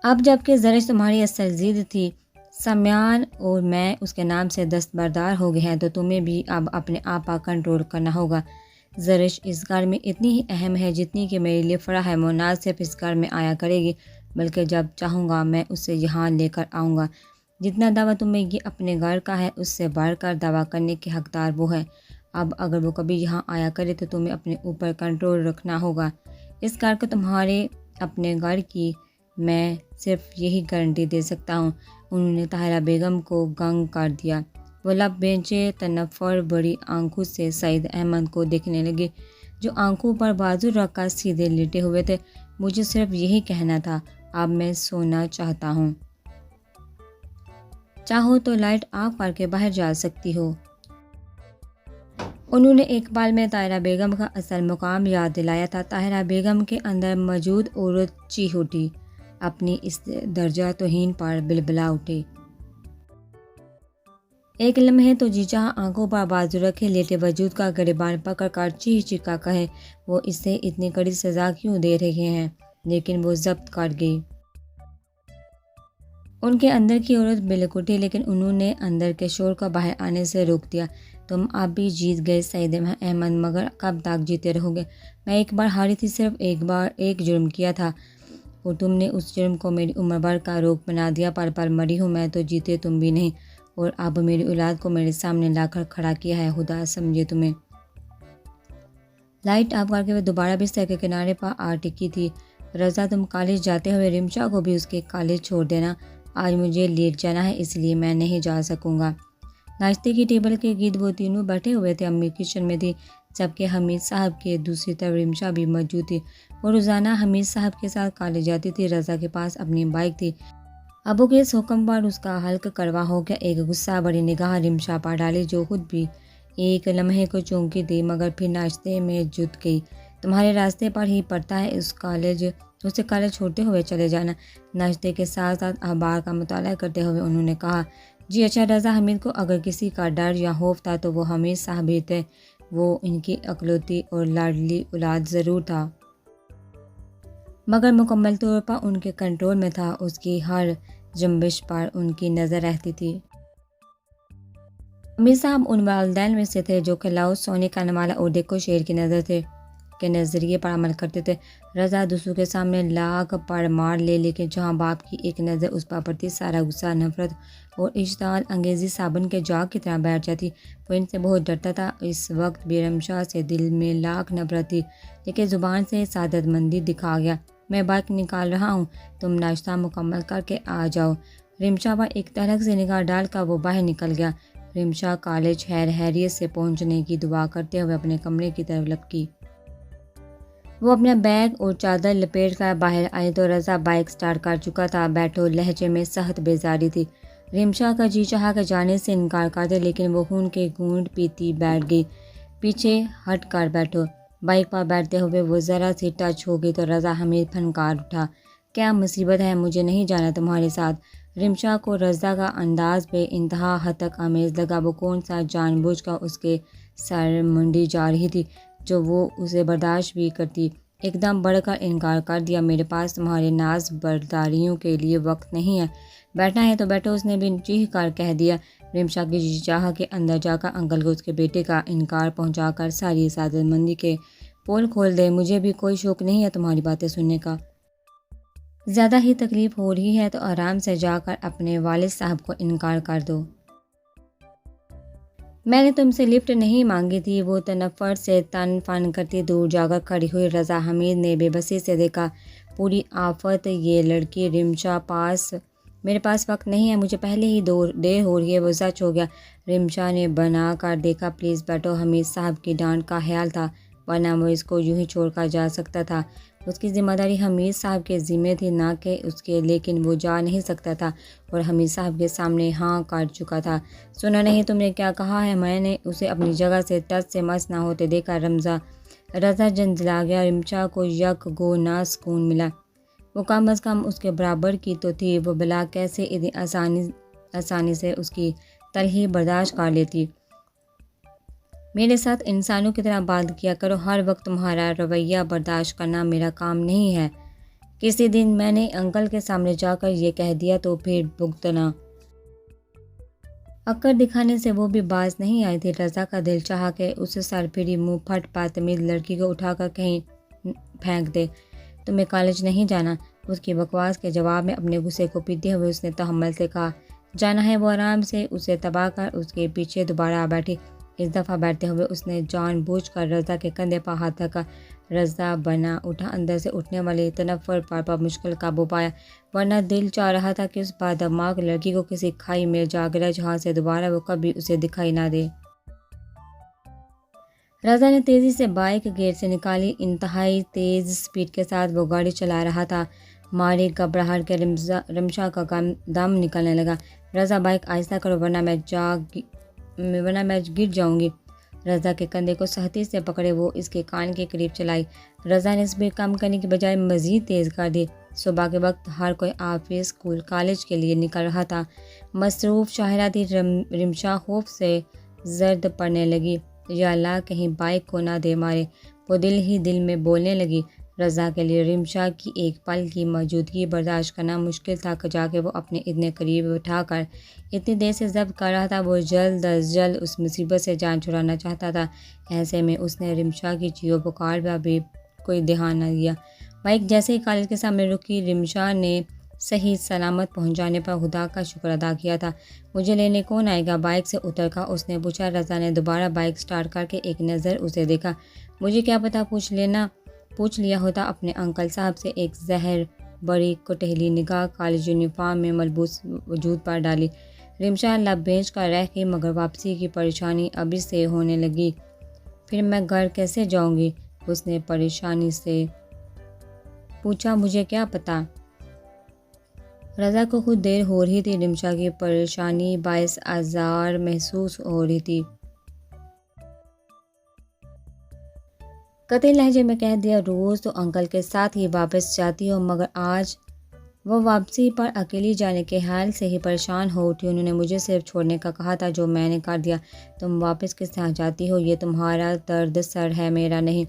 اب جب کہ زرش تمہاری اصل ضد تھی، سمیان اور میں اس کے نام سے دستبردار ہو گئے ہیں، تو تمہیں بھی اب اپنے آپ پر کنٹرول کرنا ہوگا۔ زرش اس گھر میں اتنی ہی اہم ہے جتنی کہ میرے لیے فرح ہے۔ وہ نہ صرف اس گھر میں آیا کرے گی بلکہ جب چاہوں گا میں اسے یہاں لے کر آؤں گا۔ جتنا دعویٰ تمہیں یہ اپنے گھر کا ہے اس سے بڑھ کر دعویٰ کرنے کے حقدار وہ ہے۔ اب اگر وہ کبھی یہاں آیا کرے تو تمہیں اپنے اوپر کنٹرول رکھنا ہوگا۔ اس گھر کو تمہارے اپنے گھر کی میں صرف یہی گارنٹی دے سکتا ہوں۔ انہوں نے طاہرہ بیگم کو گنگ کر دیا۔ وہ لب بینچے تنفر بڑی آنکھوں سے سعید احمد کو دیکھنے لگے جو آنکھوں پر بازو رکھ کر سیدھے لیٹے ہوئے تھے۔ مجھے صرف یہی کہنا تھا، اب میں سونا چاہتا ہوں۔ چاہو تو لائٹ آف کر کے باہر جا سکتی ہو۔ انہوں نے ایک پال میں طاہرہ بیگم کا اصل مقام یاد دلایا تھا۔ طاہرہ بیگم کے اندر موجود عورت چیخ اٹھی، اپنی اس درجہ توہین پر بلبلا اٹھی۔ ایک لمحے تو جی چاہا آنکھوں پر بازو رکھے لیٹے وجود کا گریبان پکڑ کر چیخ چیخ کر کہے وہ اسے اتنی کڑی سزا کیوں دے رہے ہیں، لیکن وہ ضبط کر گئی۔ ان کے اندر کی عورت بلک اٹھی، لیکن انہوں نے اندر کے شور کو باہر آنے سے روک دیا۔ تم اب بھی جیت گئے سعید احمد، مگر کب تک جیتے رہو گے؟ میں ایک بار ہاری تھی، صرف ایک بار ایک جرم کیا تھا اور تم نے اس جرم کو میری عمر بھر کا روگ بنا دیا۔ پل پل مری ہوں میں تو جیتے تم بھی نہیں، اور اب میری اولاد کو میرے سامنے لا کر کھڑا کیا ہے۔ خدا سمجھے تمہیں۔ لائٹ آف کر کے وہ دوبارہ بستر کے کنارے پر آ ٹکی تھی۔ رضا، تم کالج جاتے ہوئے رمشا کو بھی اس کے کالج چھوڑ دینا۔ آج مجھے لیٹ جانا ہے اس لیے میں نہیں جا سکوں گا۔ ناشتے کی ٹیبل کے گرد وہ تینوں بیٹھے ہوئے تھے۔ امی کچن میں تھی جبکہ حمید صاحب کے دوسری طرف رمشا بھی موجود تھی۔ وہ روزانہ حمید صاحب کے ساتھ کالج جاتی تھی۔ رضا کے پاس اپنی بائک تھی۔ ابو کے اس حکم پر اس کا حلق کروا ہو گیا۔ ایک غصہ بڑی نگاہ رمشا پر ڈالی جو خود بھی ایک لمحے کو چونکی تھی مگر پھر ناشتے میں جت گئی۔ تمہارے راستے پر ہی پڑتا ہے اسے کالج چھوڑتے ہوئے چلے جانا۔ ناشتے کے ساتھ ساتھ اخبار کا مطالعہ کرتے ہوئے انہوں نے کہا، جی اچھا رضا، حمید کو اگر کسی کا ڈر یا خوف تھا تو وہ حمید صاحب ہی تھے۔ وہ ان کی اکلوتی اور لاڈلی اولاد ضرور تھا مگر مکمل طور پر ان کے کنٹرول میں تھا۔ اس کی ہر جنبش پر ان کی نظر رہتی تھی۔ حمید صاحب ان والدین میں سے تھے جو کھلاؤ، سونے کا نمالہ اور دیکھو شیر کی نظر کے نظریے پر عمل کرتے تھے۔ رضا دوسروں کے سامنے لاکھ پر مار لے، لیکن جہاں باپ کی ایک نظر اس پر پڑتی سارا غصہ، نفرت اور اشتعال انگیزی صابن کے جاگ کی طرح بیٹھ جاتی۔ وہ ان سے بہت ڈرتا تھا۔ اس وقت بھی رمشا سے دل میں لاکھ نفرت تھی، لیکن زبان سے سعادت مندی دکھا گیا۔ میں بائک نکال رہا ہوں، تم ناشتہ مکمل کر کے آ جاؤ۔ رمشا پر ایک تلخ سی نگاہ ڈال کر وہ باہر نکل گیا۔ رمشا کالج خیر خیریت سے پہنچنے کی دعا کرتے ہوئے اپنے کمرے کی طرف لپکی۔ وہ اپنا بیگ اور چادر لپیٹ کر باہر آئی تو رضا بائک سٹارٹ کر چکا تھا۔ بیٹھو لہجے میں سخت بیزاری تھی۔ رمشا کا جی چاہا کہ جانے سے انکار کر دے، لیکن وہ خون کے گھونٹ پیتی بیٹھ گئی۔ پیچھے ہٹ کر بیٹھو۔ بائک پر بیٹھتے ہوئے وہ ذرا سی ٹچ ہو گئی تو رضا حمید پھنکار اٹھا، کیا مصیبت ہے؟ مجھے نہیں جانا تمہارے ساتھ۔ رمشا کو رضا کا انداز بے انتہا ہتک آمیز لگا۔ وہ کون سا جان بوجھ کر اس کے سر منڈی جا رہی تھی جو وہ اسے برداشت بھی کرتی۔ ایک دم بڑھ کر انکار کر دیا، میرے پاس تمہارے ناز برداریوں کے لیے وقت نہیں ہے۔ بیٹھنا ہے تو بیٹھو، اس نے بھی چیخ کر کہہ دیا۔ رمشا کی جی چاہ کے اندر جا کر انکل کو اس کے بیٹے کا انکار پہنچا کر ساری سعادت مندی کے پول کھول دے۔ مجھے بھی کوئی شوق نہیں ہے تمہاری باتیں سننے کا۔ زیادہ ہی تکلیف ہو رہی ہے تو آرام سے جا کر اپنے والد صاحب کو انکار کر دو۔ میں نے تم سے لفٹ نہیں مانگی تھی۔ وہ تنفر سے تن فن کرتی دور جا کر کھڑی ہوئی۔ رضا حمید نے بے بسی سے دیکھا، پوری آفت یہ لڑکی۔ رمشا میرے پاس وقت نہیں ہے، مجھے پہلے ہی دیر ہو رہی ہے۔ وہ سچ ہو گیا۔ رمشا نے بنا کر دیکھا، پلیز بیٹھو۔ حمید صاحب کی ڈانٹ کا خیال تھا ورنہ وہ اس کو یوں ہی چھوڑ کر جا سکتا تھا۔ اس کی ذمہ داری حمید صاحب کے ذمہ تھی نہ کہ اس کے، لیکن وہ جا نہیں سکتا تھا اور حمید صاحب کے سامنے ہاں کر چکا تھا۔ سنا نہیں تم نے کیا کہا ہے؟ میں نے اسے اپنی جگہ سے ٹس سے مس نہ ہوتے دیکھا۔ رضا جنجلا گیا۔ رمشا کو یک گو نہ سکون ملا۔ وہ کم از کم اس کے برابر کی تو تھی۔ وہ بلا کیسے اتنی آسانی سے اس کی تلخی برداشت کر لیتی؟ میرے ساتھ انسانوں کی طرح بات کیا کرو۔ ہر وقت تمہارا رویہ برداشت کرنا میرا کام نہیں ہے۔ کسی دن میں نے انکل کے سامنے جا کر یہ کہہ دیا تو پھر بھگتنا۔ اکڑ دکھانے سے وہ بھی باز نہیں آئی تھی۔ رضا کا دل چاہا کہ اسے سر پھری منہ پھٹ بدتمیز لڑکی کو اٹھا کر کہیں پھینک دے۔ تمہیں کالج نہیں جانا؟ اس کی بکواس کے جواب میں اپنے غصے کو پیتے ہوئے اس نے تحمل سے کہا۔ جانا ہے۔ وہ آرام سے اسے دبا کر اس کے پیچھے دوبارہ آ بیٹھی۔ اس دفعہ بیٹھتے ہوئے اس نے جان بوجھ کر رضا کے کندھے پر ہاتھ رکھا۔ رضا بنا اٹھا، اندر سے اٹھنے والے تنفر پر مشکل قابو پایا، ورنہ دل چاہ رہا تھا کہ اس بددماغ لڑکی کو کسی کھائی میں جا گرے جہاں سے دوبارہ وہ کبھی اسے دکھائی نہ دے۔ رضا نے تیزی سے بائک گیئر سے نکالی۔ انتہائی تیز سپیڈ کے ساتھ وہ گاڑی چلا رہا تھا۔ ماری گھبراہٹ کے رمشا کا دم نکلنے لگا۔ رضا بائک آہستہ کرو ورنہ میں گر جاؤں گی۔ رضا کے کندھے کو سختی سے پکڑے وہ اس کے کان کے قریب چلائی۔ رضا نے سپیڈ کم کرنے کی بجائے مزید تیز کر دی۔ صبح کے وقت ہر کوئی آفس، اسکول، کالج کے لیے نکل رہا تھا۔ مصروف شاہراہ تھی۔ رمشا خوف سے زرد پڑنے لگی۔ یا اللہ کہیں بائک کو نہ دے مارے، وہ دل ہی دل میں بولنے لگی۔ رضا کے لیے رمشا کی ایک پل کی موجودگی برداشت کرنا مشکل تھا کہ جا کے وہ اپنے اتنے قریب بٹھا کر اتنی دیر سے ضبط کر رہا تھا۔ وہ جلد از جلد اس مصیبت سے جان چھڑانا چاہتا تھا۔ ایسے میں اس نے رمشا کی چیخ پکار پر بھی کوئی دھیان نہ دیا۔ بائک جیسے ہی کالج کے سامنے رکی، رمشا نے صحیح سلامت پہنچانے پر خدا کا شکر ادا کیا تھا۔ مجھے لینے کون آئے گا؟ بائک سے اتر کر اس نے پوچھا۔ رضا نے دوبارہ بائک سٹارٹ کر کے ایک نظر اسے دیکھا۔ مجھے کیا پتا، پوچھ لیا ہوتا اپنے انکل صاحب سے۔ ایک زہر بڑی کٹہلی نگاہ کالج یونیفارم میں ملبوس وجود پر ڈالی۔ رمشا لب بھیج کر رہ گئی، مگر واپسی کی پریشانی ابھی سے ہونے لگی۔ پھر میں گھر کیسے جاؤں گی؟ اس نے پریشانی سے پوچھا۔ مجھے کیا پتا؟ رضا کو خود دیر ہو رہی تھی۔ رمشا کی پریشانی باعث آزار محسوس ہو رہی تھی۔ قطعی لہجے میں کہہ دیا، روز تو انکل کے ساتھ ہی واپس جاتی ہو، مگر آج وہ واپسی پر اکیلی جانے کے حال سے ہی پریشان ہو اٹھی۔ انہوں نے مجھے صرف چھوڑنے کا کہا تھا، جو میں نے کر دیا۔ تم واپس کس طرح جاتی ہو؟ یہ تمہارا درد سر ہے، میرا نہیں۔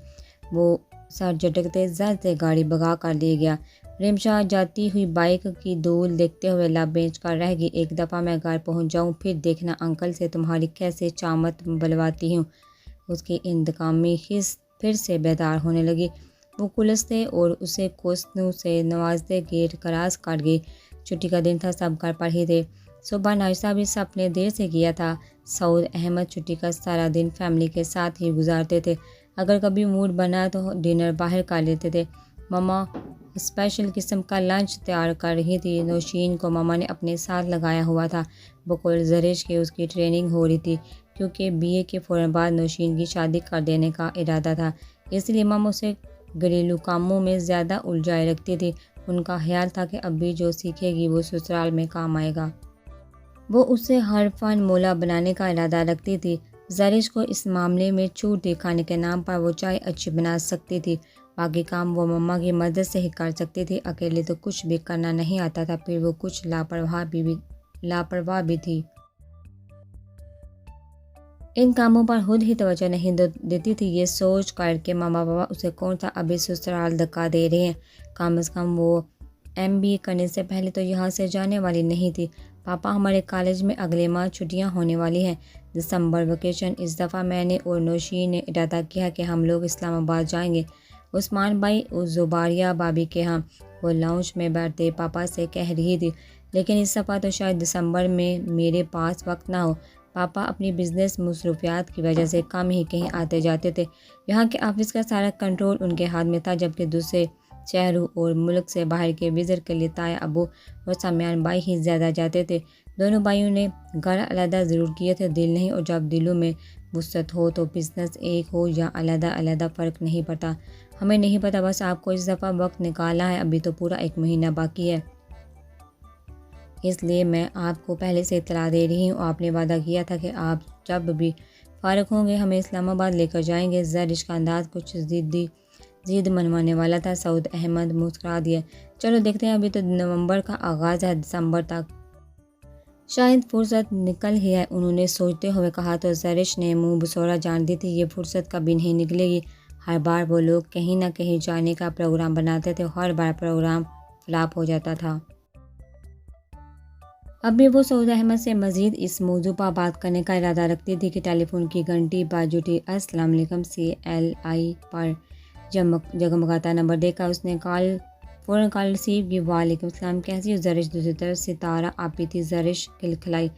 وہ سر جھٹکتے زد سے گاڑی بھگا کر لے گیا۔ رمشا جاتی ہوئی بائک کی دھول دیکھتے ہوئے لب بھیج کر رہ گئی۔ ایک دفعہ میں گھر پہنچ جاؤں، پھر دیکھنا انکل سے تمہاری کیسے چامت بلواتی ہوں۔ اس کی انتقامی حس پھر سے بیدار ہونے لگی۔ وہ کلستے اور اسے کوسنوں سے نوازتے گیٹ کراس کر گئی۔ چھٹی کا دن تھا، سب گھر پر ہی تھے۔ صبح ناشتہ بھی سب نے دیر سے کیا تھا۔ سعود احمد چھٹی کا سارا دن فیملی کے ساتھ ہی گزارتے تھے۔ اگر کبھی موڈ بنا تو ڈنر باہر کر لیتے تھے۔ ماما اسپیشل قسم کا لنچ تیار کر رہی تھی۔ نوشین کو ماما نے اپنے ساتھ لگایا ہوا تھا، بقول زرش کے اس کی ٹریننگ ہو رہی تھی، کیونکہ بی اے کے فوراً بعد نوشین کی شادی کر دینے کا ارادہ تھا۔ اس لیے ماما اسے گھریلو کاموں میں زیادہ الجھائے رکھتی تھی۔ ان کا خیال تھا کہ ابھی جو سیکھے گی وہ سسرال میں کام آئے گا۔ وہ اسے ہر فن مولا بنانے کا ارادہ رکھتی تھی۔ زرش کو اس معاملے میں چھوٹ دی، کھانے کے نام پر وہ چائے اچھی بنا سکتی تھی، باقی کام وہ مما کی مدد سے ہی کر سکتی تھی۔ اکیلے تو کچھ بھی کرنا نہیں آتا تھا، پھر وہ کچھ لاپرواہ بھی تھی۔ ان کاموں پر خود ہی توجہ نہیں دیتی تھی۔ یہ سوچ کر کہ ماما بابا اسے کون سا ابھی سسرال دھکا دے رہے ہیں، کم از کم وہ MBA کرنے سے پہلے تو یہاں سے جانے والی نہیں تھی۔ پاپا ہمارے کالج میں اگلے ماہ چھٹیاں ہونے والی ہیں، دسمبر ویکیشن۔ اس دفعہ میں نے اور نوشین نے ارادہ کیا کہ ہم لوگ اسلام آباد جائیں گے، عثمان بھائی اور زباریہ بھابھی کے ہاں۔ وہ لاؤنج میں بیٹھتے پاپا سے کہہ رہی تھی، لیکن اس دفعہ تو شاید دسمبر میں میرے پاس وقت نہ ہو۔ پاپا اپنی بزنس مصروفیات کی وجہ سے کم ہی کہیں آتے جاتے تھے۔ یہاں کے آفس کا سارا کنٹرول ان کے ہاتھ میں تھا، جبکہ دوسرے شہروں اور ملک سے باہر کے وزٹ کے لیے تایا ابو اور سمیان بھائی ہی زیادہ جاتے تھے۔ دونوں بھائیوں نے گھر علیحدہ ضرور کیے تھے، دل نہیں، اور جب دلوں میں وسعت ہو تو بزنس ایک ہو یا علیحدہ علیحدہ فرق نہیں پڑتا۔ ہمیں نہیں پتا، بس آپ کو اس دفعہ وقت نکالنا ہے، ابھی تو پورا 1 مہینہ باقی ہے، اس لیے میں آپ کو پہلے سے اطلاع دے رہی ہوں۔ آپ نے وعدہ کیا تھا کہ آپ جب بھی فارغ ہوں گے ہمیں اسلام آباد لے کر جائیں گے۔ زرش کا انداز کچھ ضد منوانے والا تھا۔ سعود احمد مسکرا دیا، چلو دیکھتے ہیں، ابھی تو نومبر کا آغاز ہے، دسمبر تک شاید فرصت نکل ہی ہے، انہوں نے سوچتے ہوئے کہا۔ تو زرش نے منہ بسورا جان دی تھی، یہ فرصت کبھی نہیں نکلے گی، ہر بار وہ لوگ کہیں نہ کہیں جانے کا پروگرام بناتے تھے، ہر بار پروگرام فلاپ ہو جاتا تھا۔ اب بھی وہ سعود احمد سے مزید اس موضوع پر بات کرنے کا ارادہ رکھتی تھی کہ ٹیلی فون کی گھنٹی باز اٹھی۔ السلام علیکم، CLI پر جگمگاتا نمبر دیکھا اس نے فوراً کال ریسیو کی۔ وعلیکم السلام، کیسی ہو زرش؟ دوسری طرف ستارہ آپی تھی۔ زرش کھلکھلائی،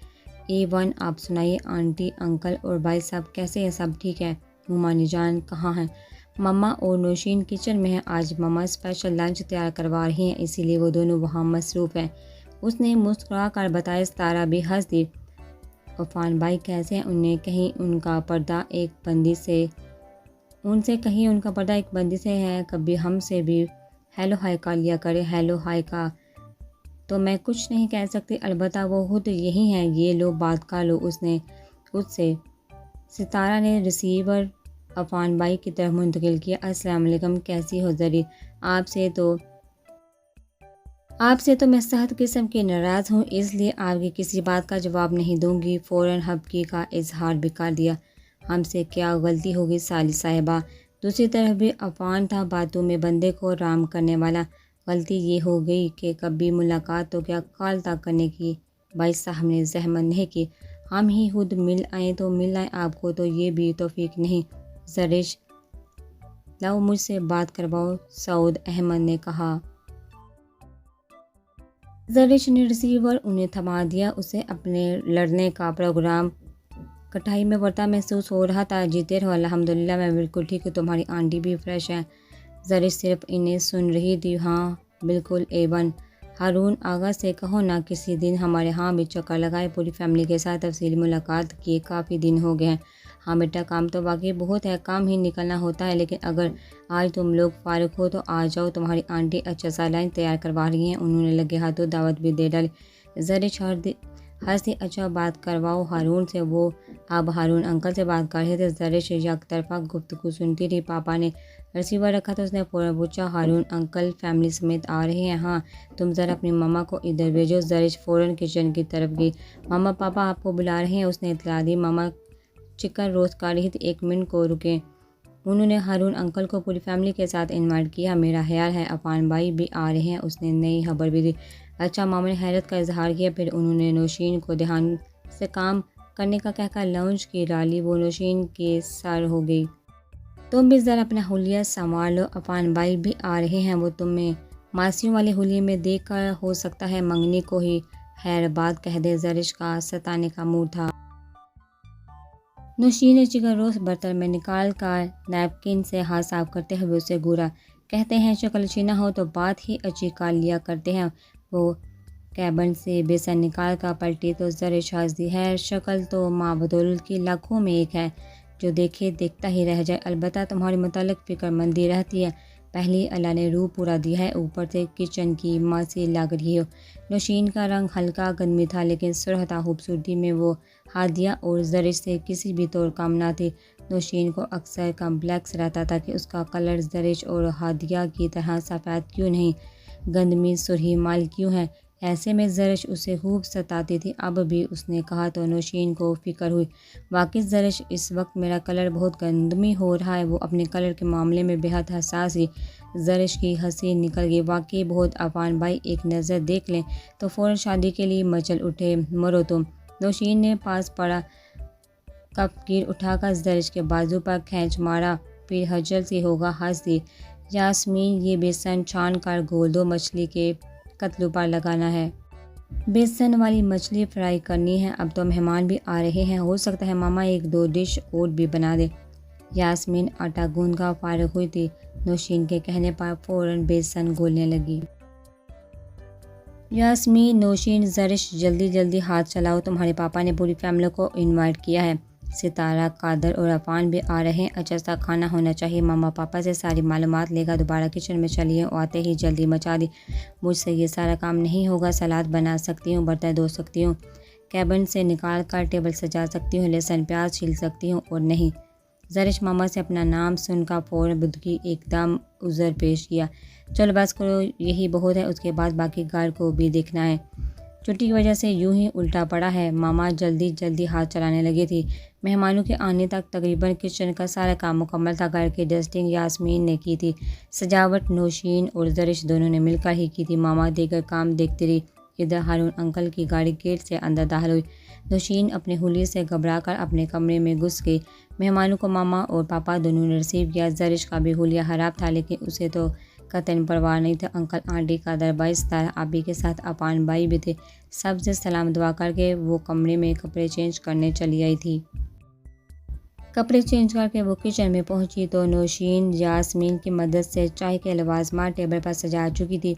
A1، آپ سنائیے، آنٹی، انکل اور بھائی صاحب کیسے ہیں؟ سب ٹھیک ہے۔ مومانی جان کہاں ہیں؟ مما اور نوشین کچن میں ہیں، آج مما اسپیشل لنچ تیار کروا رہی ہیں، اسی لیے وہ دونوں وہاں مصروف ہیں، اس نے مسکرا کر بتایا۔ ستارہ بھی ہنس دی۔ عفان بھائی کیسے ہیں؟ ان سے کہیں ان کا پردہ ایک بندی سے ہے، کبھی ہم سے بھی ہیلو ہائی کا لیا کرے۔ ہیلو ہائی کا تو میں کچھ نہیں کہہ سکتی، البتہ وہ خود یہی ہیں، یہ لو بات کر لو اس سے۔ ستارہ نے ریسیور عفان بھائی کی طرف منتقل کیا۔ السلام علیکم، کیسی ہو زری؟ آپ سے تو میں سخت قسم کی ناراض ہوں، اس لیے آپ کی کسی بات کا جواب نہیں دوں گی۔ فوراً حبکی کا اظہار بھی کر دیا۔ ہم سے کیا غلطی ہوگی سالی صاحبہ؟ دوسری طرف بھی عفان تھا، باتوں میں بندے کو رام کرنے والا۔ غلطی یہ ہو گئی کہ کبھی ملاقات تو کیا کال تک کرنے کی بھائی صاحب نے زحمت نہیں کی، ہم ہی خود مل آئیں، آپ کو تو یہ بھی توفیق نہیں۔ زرش لاؤ مجھ سے بات کرواؤ، سعود احمد نے کہا۔ زرش نے ریسیور انہیں تھما دیا، اسے اپنے لڑنے کا پروگرام کٹائی میں ورتا محسوس ہو رہا تھا۔ جیتے رہو، الحمدللہ میں بالکل ٹھیک ہوں، تمہاری آنٹی بھی فریش ہے۔ زرش صرف انہیں سن رہی تھی۔ ہاں بالکل A1، ہارون آغا سے کہو نا کسی دن ہمارے ہاں بھی چکر لگائے، پوری فیملی کے ساتھ تفصیلی ملاقات کیے کافی دن ہو گئے ہیں۔ ہاں بیٹا، کام تو واقعی بہت ہے، کام ہی نکلنا ہوتا ہے، لیکن اگر آج تم لوگ فارغ ہو تو آ جاؤ، تمہاری آنٹی اچھا سا لنچ تیار کروا رہی ہیں، انہوں نے لگے ہاتھوں دعوت بھی دے ڈالی۔ زرش ہنسی، اچھا بات کرواؤ ہارون سے، وہ اب ہارون انکل سے بات کر رہے تھے۔ زرش یک طرفہ گفتگو سنتی رہی۔ پاپا نے ریسیور رکھا تو اس نے فوراً پوچھا، ہارون انکل فیملی سمیت آ رہے ہیں؟ ہاں، تم ذرا اپنی مما کو ادھر بھیجو۔ زرش فوراً کچن کی طرف گئی۔ مما پاپا آپ کو بلا رہے ہیں، اس نے اطلاع دی۔ مما چکن روسٹ کر رہی تھی، 1 منٹ کو رکیں، انہوں نے ہارون انکل کو پوری فیملی کے ساتھ انوائٹ کیا، میرا خیال ہے عفان بھائی بھی آ رہے ہیں، اس نے نئی خبر بھی دی۔ اچھا، ماما نے حیرت کا اظہار کیا، پھر انہوں نے نوشین کو دھیان سے کام کرنے کا کہہ کر لاؤنج کی ڈالی، وہ نوشین کے سر ہو گئی۔ تم بھی ذرا اپنا حلیہ سنوار لو، عفان بھائی بھی آ رہے ہیں، وہ تمہیں ماسیوں والے حلیے میں دیکھ کر ہو سکتا ہے منگنی کو ہی خیر بات کہہ دے۔ زرش کا ستانے کا موڈ تھا۔ نوشین نے چکن روسٹ برتن میں نکال کر نیپکن سے ہاتھ صاف کرتے ہوئے اسے گورا۔ کہتے ہیں شکل اچھی نہ ہو تو بات ہی اچھی کر لیا کرتے ہیں۔ وہ کیبن سے بیسن نکال کر پلٹی تو زرش ہنس دی۔ خیر شکل تو ماں بدولت کی لاکھوں میں ایک ہے، جو دیکھے دیکھتا ہی رہ جائے، البتہ تمہارے متعلق فکر مندی رہتی ہے، پہلی اللہ نے روح پورا دیا ہے، اوپر سے کچن کی ماں سی لگ رہی ہو۔ نوشین کا رنگ ہلکا گندمی تھا، لیکن سرختا خوبصورتی میں وہ ہادیہ اور زرش سے کسی بھی طور کم نہ تھی۔ نوشین کو اکثر کمپلیکس رہتا تھا کہ اس کا کلر زرش اور ہادیہ کی طرح سفید کیوں نہیں، گندمی سرخی مائل کیوں ہے، ایسے میں زرش اسے خوب ستاتی تھی۔ اب بھی اس نے کہا تو نوشین کو فکر ہوئی، واقعی زرش اس وقت میرا کلر بہت گندمی ہو رہا ہے، وہ اپنے کلر کے معاملے میں بے حد حساس تھی۔ زرش کی ہنسی نکل گئی، واقعی بہت، عفان بھائی ایک نظر دیکھ لیں تو فوراً شادی کے لیے مچل اٹھے، مرو تم۔ نوشین نے پاس پڑا کپ گیر اٹھا کر زرش کے بازو پر کھینچ مارا، پھر ہجل سی ہوگا ہنس دی۔ یاسمین، یہ بیسن چھان کر گھول دو، مچھلی کے کتلوں پر لگانا ہے، بیسن والی مچھلی فرائی کرنی ہے، اب تو مہمان بھی آ رہے ہیں، ہو سکتا ہے ماما 1-2 ڈش اور بھی بنا دے۔ یاسمین آٹا گوندھ کر فارغ ہوئی تھی، نوشین کے کہنے پر فوراً بیسن گھولنے لگی۔ یاسمین، نوشین، زرش جلدی ہاتھ چلاؤ، تمہارے پاپا نے پوری فیملی کو انوائٹ کیا ہے، ستارہ، قادر اور عفان بھی آ رہے ہیں، اچھا سا کھانا ہونا چاہیے۔ ماما پاپا سے ساری معلومات لے کر دوبارہ کچن میں چلی ہیں، آتے ہی جلدی مچا دی۔ مجھ سے یہ سارا کام نہیں ہوگا، سلاد بنا سکتی ہوں، برتن دھو سکتی ہوں، کیبن سے نکال کر ٹیبل سجا سکتی ہوں، لہسن پیاز چھیل سکتی ہوں، اور نہیں۔ زرش ماما سے اپنا نام سن کر فوراً بدکی ایک دم عذر پیش کیا، چلو بس کرو، یہی بہت ہے، اس کے بعد باقی گھر کو بھی دیکھنا ہے، چھٹی کی وجہ سے یوں ہی الٹا پڑا ہے۔ ماما جلدی ہاتھ چلانے لگی تھی، مہمانوں کے آنے تک تقریباً کچن کا سارا کام مکمل تھا۔ گھر کی ڈسٹنگ یاسمین نے کی تھی، سجاوٹ نوشین اور زرش دونوں نے مل کر ہی کی تھی۔ ماما دیگر کام دیکھتی رہی۔ ادھر ہارون انکل کی گاڑی گیٹ سے اندر داخل ہوئی۔ نوشین اپنے حلیے سے گھبرا کر اپنے کمرے میں گھس گئی۔ مہمانوں کو ماما اور پاپا دونوں نے ریسیو کیا۔ زرش کا بھی حلیہ خراب تھا لیکن اسے تو قطعاً پرواہ نہیں تھا۔ انکل آنٹی قادر بھائی، ستارہ آپی کے ساتھ عفان بھائی بھی تھے۔ سب سے سلام دعا کر کے وہ کمرے میں کپڑے چینج کرنے چلی آئی تھی۔ کپڑے چینج کر کے وہ کچن میں پہنچی تو نوشین یاسمین کی مدد سے چائے کے لوازمات ٹیبل پر سجا چکی تھی۔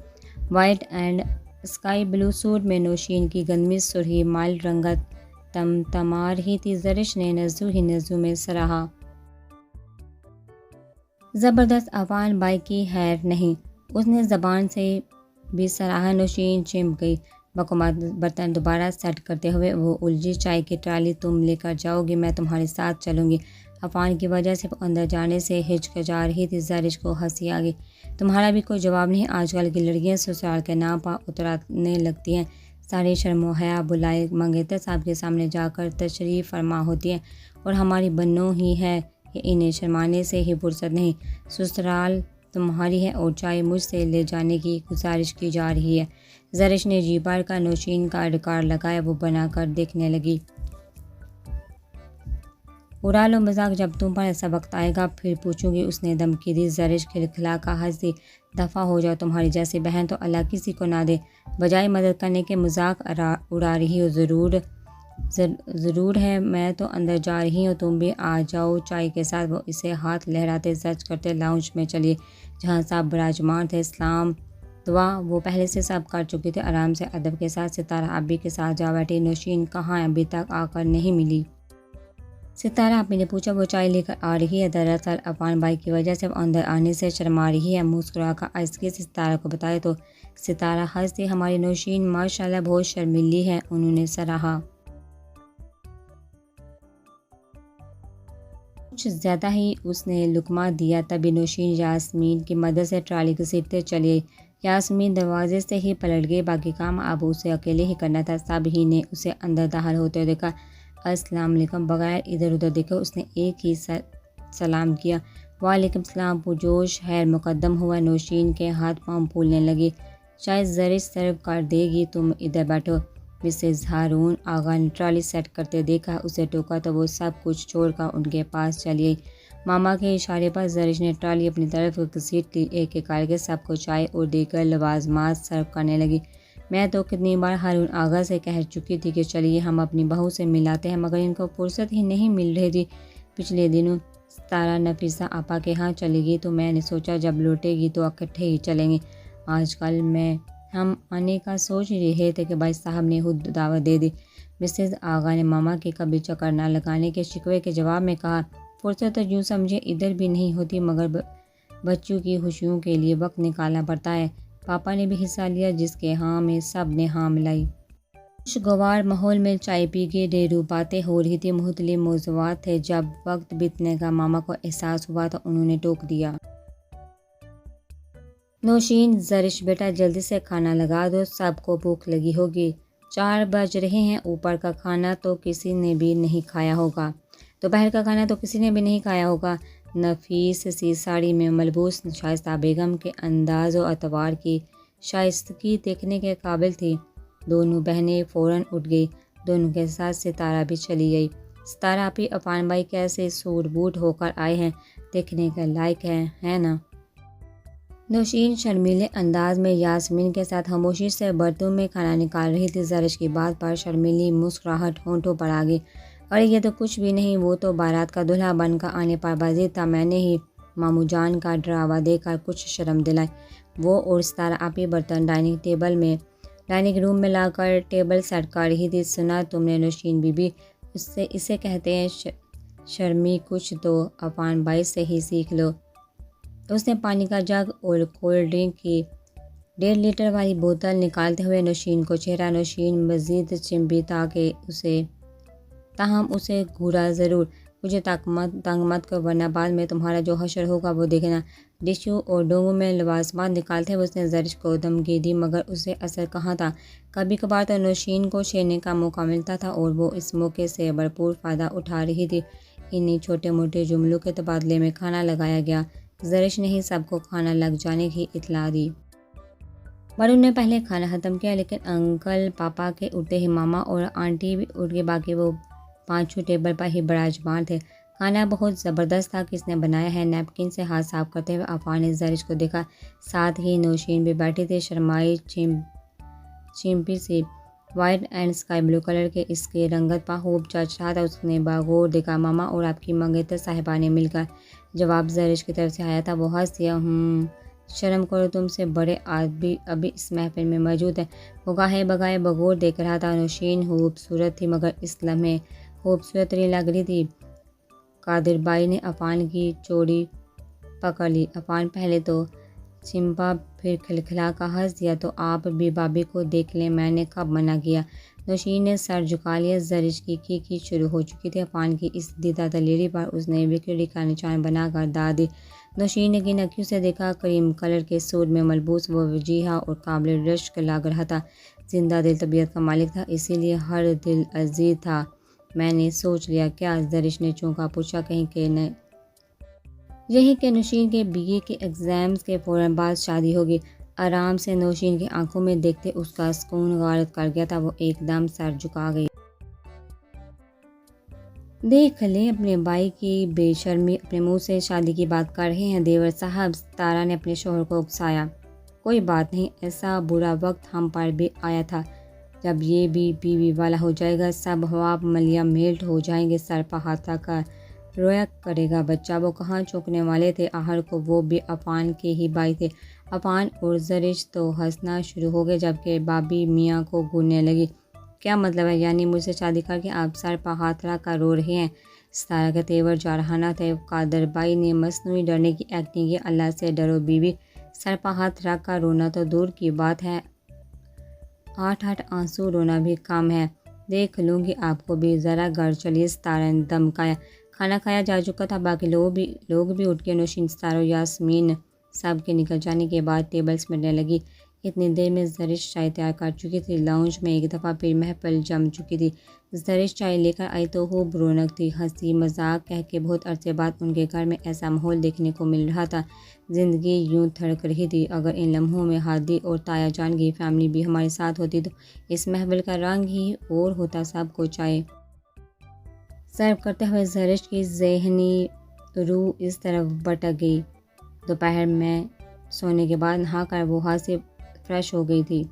White and sky blue suit میں نوشین کی گندمی سرخی مائلڈ رنگت تما رہی تھی۔ زرش نے نزو ہی نزو میں سراہا۔ زبردست، عفان بھائی کی خیر نہیں، اس نے زبان سے بھی سراہا۔ نوشین چمک گئی۔ بقومت برتن دوبارہ سیٹ کرتے ہوئے وہ الجھی، چائے کی ٹرالی تم لے کر جاؤ گی، میں تمہارے ساتھ چلوں گی۔ عفان کی وجہ سے وہ اندر جانے سے ہچکچا رہی تھی۔ زرش کو ہنسی آ گئی۔ تمہارا بھی کوئی جواب نہیں؟ آج کل کی لڑکیاں سسرال کے نام پر اترانے لگتی ہیں، ساری شرم و حیا بلائے منگیتر صاحب کے سامنے جا کر تشریف فرما ہوتی ہیں، اور ہماری بنو ہی ہے کہ انہیں شرمانے سے ہی فرصت نہیں۔ سسرال تمہاری ہے اور چائے مجھ سے لے جانے کی گزارش کی جا رہی ہے۔ زرش نے جی بھر کا نوشین کا ریکارڈ لگایا۔ وہ بنا کر دیکھنے لگی۔ اڑا لو مذاق، جب تم پر ایسا وقت آئے گا پھر پوچھوں گی، اس نے دھمکی دی۔ زرش کھلکھلا کر ہنس دی۔ دفع ہو جاؤ، تمہاری جیسی بہن تو اللہ کسی کو نہ دے، بجائے مدد کرنے کے مذاق اڑا رہی ہو۔ ضرور ہے، میں تو اندر جا رہی ہوں، تم بھی آ جاؤ چائے کے ساتھ۔ وہ اسے ہاتھ لہراتے زج کرتے لاؤنج میں چلی جہاں صاحب براجمان تھے۔ سلام دعا وہ پہلے سے سب کر چکی تھی۔ آرام سے ادب کے ساتھ ستارہ آپی کے ساتھ جا بیٹھی۔ نوشین کہاں ہے؟ ابھی تک آ کر نہیں ملی۔ ستارہ آپی نے پوچھا۔ وہ چائے لے کر آ رہی ہے، دراصل عفان بھائی کی وجہ سے وہ اندر آنے سے شرما رہی ہے۔ مسکرا کر آہستگی سے ستارہ کو بتایا تو ستارہ ہنس دی۔ ہماری نوشین ماشاءاللہ بہت شرمیلی ہے، انہوں نے سراہا۔ کچھ زیادہ ہی، اس نے لقمہ دیا۔ تبھی نوشین یاسمین کی مدد سے ٹرالی گھسیٹتے چلی آئی۔ یاسمین دروازے سے ہی پلٹ گئی۔ باقی کام اب اسے اکیلے ہی کرنا تھا۔ سب ہی نے اسے اندر داخل ہوتے دیکھا۔ السلام علیکم، بغیر ادھر ادھر دیکھے اس نے ایک ہی سلام کیا۔ وعلیکم السلام پرجوش خیر مقدم ہوا۔ نوشین کے ہاتھ پاؤں پھولنے لگے۔ شاید زرش سرو کر دے گی، تم ادھر بیٹھو۔ مسز ہارون آغا نے ٹرالی سیٹ کرتے دیکھا، اسے ٹوکا تو وہ سب کچھ چھوڑ کر ان کے پاس چلی آئی۔ ماما کے اشارے پر زرش نے ٹرالی اپنی طرف گھسیٹ لی۔ ایک ایک کر کے سب کو چائے اور دیگر لوازمات سرو کرنے لگی۔ میں تو کتنی بار ہارون آغا سے کہہ چکی تھی کہ چلیے ہم اپنی بہو سے ملاتے ہیں، مگر ان کو فرصت ہی نہیں مل رہی تھی۔ پچھلے دنوں ستارہ نفیسہ آپا کے ہاں چلی گئی تو میں نے سوچا جب لوٹے گی تو اکٹھے ہی چلیں گے۔ آج کل ہم آنے کا سوچ رہے تھے کہ بھائی صاحب نے خود دعوت دے دی۔ مسز آغا نے ماما کے کبھی چکر نہ لگانے کے شکوے کے جواب میں کہا، فرصت تو یوں سمجھے ادھر بھی نہیں ہوتی، مگر بچوں کی خوشیوں کے لیے وقت نکالنا پڑتا ہے۔ پاپا نے بھی حصہ لیا، جس کے ہاں میں سب نے ہاں ملائی۔ خوشگوار ماحول میں چائے پی کے ڈھیروں باتیں ہو رہی تھی، مختلف موضوعات تھے۔ جب وقت بیتنے کا ماما کو احساس ہوا تو انہوں نے ٹوک دیا۔ نوشین، زرش بیٹا جلدی سے کھانا لگا دو، سب کو بھوک لگی ہوگی، 4 بج رہے ہیں۔ اوپر کا کھانا تو کسی نے بھی نہیں کھایا ہوگا، دوپہر کا کھانا تو کسی نے بھی نہیں کھایا ہوگا۔ نفیس سی ساڑی میں ملبوس شائستہ بیگم کے انداز و اطوار کی شائستگی دیکھنے کے قابل تھی۔ دونوں بہنیں فوراً اٹھ گئی۔ دونوں کے ساتھ ستارہ بھی چلی گئی۔ ستارہ آپی، عفان بھائی کیسے سوٹ بوٹ ہو کر آئے ہیں، دیکھنے کے لائق ہے نا؟ نوشین شرمیلے انداز میں یاسمین کے ساتھ خاموشی سے برتن میں کھانا نکال رہی تھی۔ زرش کی بات پر شرمیلی مسکراہٹ ہونٹوں پر آ گئی۔ ارے یہ تو کچھ بھی نہیں، وہ تو بارات کا دلہا بن کر آنے پر بازی تھا، میں نے ہی ماموں جان کا ڈراوا دے کر کچھ شرم دلائی۔ وہ اور ستارہ آپی برتن ڈائننگ روم میں لا کر ٹیبل سیٹ کر رہی تھی۔ سنا تم نے نوشین بی بی، اسے کہتے ہیں شرمی، کچھ تو عفان بھائی سے ہی سیکھ لو۔ اس نے پانی کا جگ اور کولڈ ڈرنک کی 1.5 لیٹر والی بوتل نکالتے ہوئے نوشین کو چھیڑا۔ نوشین مزید چمبی تاہم اسے گھورا ضرور۔ مجھے تنگ مت کر ورنہ بعد میں تمہارا جو حشر ہوگا وہ دیکھنا۔ ڈشو اور ڈونگوں میں لوازمات نکالتے ہوئے اس نے زرش کو دھمکی دی، مگر اسے اثر کہاں تھا۔ کبھی کبھار تو نوشین کو چھیڑنے کا موقع ملتا تھا اور وہ اس موقع سے بھرپور فائدہ اٹھا رہی تھی۔ انہی چھوٹے موٹے جملوں کے تبادلے میں کھانا لگایا گیا۔ زرش نے ہی سب کو کھانا لگ جانے کی اطلاع دی۔ بڑوں نے پہلے کھانا ختم کیا، لیکن انکل پاپا کے اٹھتے ہی ماما اور آنٹی بھی اٹھ گئے، باقی وہ پانچوں ٹیبل پر ہی براجمان تھے۔ کھانا بہت زبردست تھا۔ کس نے بنایا ہے؟ نیپکن سے ہاتھ صاف کرتے ہوئے عفان نے زرش کو دیکھا۔ ساتھ ہی نوشین بھی بیٹھی تھی، شرمائی چمپی سی، white and sky blue colour کے اس کی رنگت پر خوب جچ رہا تھا۔ اس نے باغور دیکھا۔ ماما اور آپ کی منگیتر صاحبہ نے مل کر۔ جواب زرش کی طرف سے آیا تھا۔ وہ ہنس دیا۔ شرم کرو، تم سے بڑے آدمی ابھی اس محفل میں موجود ہیں۔ وہ گاہے بگاہے باغور دیکھ رہا تھا۔ نوشین خوبصورت تھی، مگر اس لمحے خوبصورت ترین لگ رہی تھی۔ قادر بائی نے عفان کی چوڑی پکڑ لی۔ عفان پہلے تو چمپا، پھر کھلکھلا کر ہنس دیا۔ تو آپ بھی بھابھی کو دیکھ لیں، میں نے کب منع کیا؟ نوشین نے سر جھکا لیا۔ زرش کی کیکی شروع ہو چکی تھی۔ عفان کی اس دیدہ دلیری پر اس نے وکٹری کا نشان بنا کر داد دی۔ نوشین نے گن اکھیوں سے دیکھا۔ کریم کلر کے سوٹ میں ملبوس وہ وجیحہ اور قابل رشک لگ رہا تھا۔ زندہ دل طبیعت کا مالک تھا، اسی لیے ہر دل عزیز تھا۔ میں نے سوچ لیا۔ کیا؟ زرش نے چونکا پوچھا۔ کہیں کہ نہیں؟ یہی کہ نوشین کے BA کے ایگزامز کے فوراً بعد شادی ہوگی۔ آرام سے نوشین کی آنکھوں میں دیکھتے اس کا سکون غارت کر گیا تھا۔ وہ ایک دم سر جھکا گئی۔ دیکھ لیں اپنے بھائی کی بے شرمی، اپنے منہ سے شادی کی بات کر رہے ہیں دیور صاحب، ستارہ نے اپنے شوہر کو اکسایا۔ کوئی بات نہیں، ایسا برا وقت ہم پر بھی آیا تھا۔ جب یہ بھی بیوی والا ہو جائے گا، سب خواب ملیا میلٹ ہو جائیں گے۔ سر پر ہاتھ رکھ کر رویا کرے گا بچہ۔ وہ کہاں چوکنے والے تھے؟ آخر کو وہ بھی عفان کے ہی بھائی تھے۔ عفان اور زرش تو ہنسنا شروع ہو گئے، جبکہ بھابھی میاں کو گھورنے لگی۔ کیا مطلب ہے؟ یعنی مجھ سے شادی کر کے آپ سر پر ہاتھ رکھ کر رو رہے ہیں؟ ستارہ کا تیور جارحانہ تھے۔ قادر بائی نے مصنوعی ڈرنے کی ایکٹنگ کی۔ اللہ سے ڈرو بیوی، سر پر ہاتھ رکھ کر رونا تو دور کی بات ہے، 8 آنسو رونا بھی کم ہے۔ دیکھ لوں گی آپ کو بھی، ذرا گھر چلیے، ستارہ نے دمکایا۔ کھانا کھایا جا چکا تھا، باقی لوگ بھی اٹھ کے نوشین، ستارہ، یاسمین سب کے نکل جانے کے بعد ٹیبل سمیٹنے لگی۔ اتنی دیر میں زرش چائے تیار کر چکی تھی۔ لاؤنج میں ایک دفعہ پھر محفل جم چکی تھی۔ زرش چائے لے کر آئی تو خوب رونق تھی۔ ہنسی مذاق کہہ کے بہت عرصے بعد ان کے گھر میں ایسا ماحول دیکھنے کو مل رہا تھا۔ زندگی یوں دھڑک رہی تھی۔ اگر ان لمحوں میں ہادی اور تایا جان کی فیملی بھی ہمارے ساتھ ہوتی تو اس محفل کا رنگ ہی اور ہوتا۔ سب کو چائے سرو کرتے ہوئے زرش کی ذہنی روح اس طرف بھٹک گئی۔ دوپہر میں سونے کے بعد نہا کر وہ ہاتھ سے فریش ہو گئی تھی۔